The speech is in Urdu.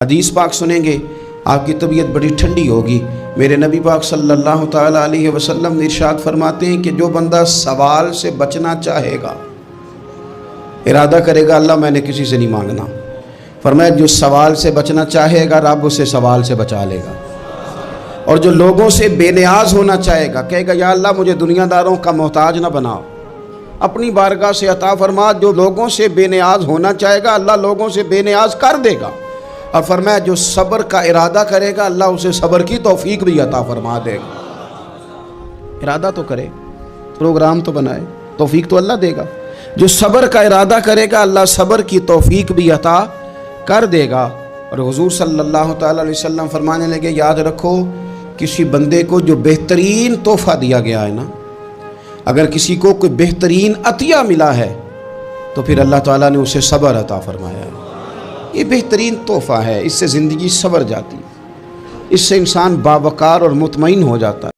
حدیث پاک سنیں گے آپ کی طبیعت بڑی ٹھنڈی ہوگی۔ میرے نبی پاک صلی اللہ تعالیٰ علیہ وسلم ارشاد فرماتے ہیں کہ جو بندہ سوال سے بچنا چاہے گا، ارادہ کرے گا اللہ میں نے کسی سے نہیں مانگنا، فرمایا جو سوال سے بچنا چاہے گا رب اسے سوال سے بچا لے گا، اور جو لوگوں سے بے نیاز ہونا چاہے گا کہے گا یا اللہ مجھے دنیا داروں کا محتاج نہ بناؤ، اپنی بارگاہ سے عطا فرما۔ جو لوگوں سے بے نیاز ہونا چاہے گا اللہ لوگوں سے بے نیاز کر دے گا، اور فرمایا جو صبر کا ارادہ کرے گا اللہ اسے صبر کی توفیق بھی عطا فرما دے گا۔ ارادہ تو کرے، پروگرام تو بنائے، توفیق تو اللہ دے گا۔ جو صبر کا ارادہ کرے گا اللہ صبر کی توفیق بھی عطا کر دے گا۔ اور حضور صلی اللہ تعالیٰ علیہ وسلم فرمانے لگے یاد رکھو کسی بندے کو جو بہترین تحفہ دیا گیا ہے نا، اگر کسی کو کوئی بہترین عطیہ ملا ہے تو پھر اللہ تعالیٰ نے اسے صبر عطا فرمایا ہے۔ یہ بہترین تحفہ ہے، اس سے زندگی سنور جاتی ہے، اس سے انسان باوقار اور مطمئن ہو جاتا ہے۔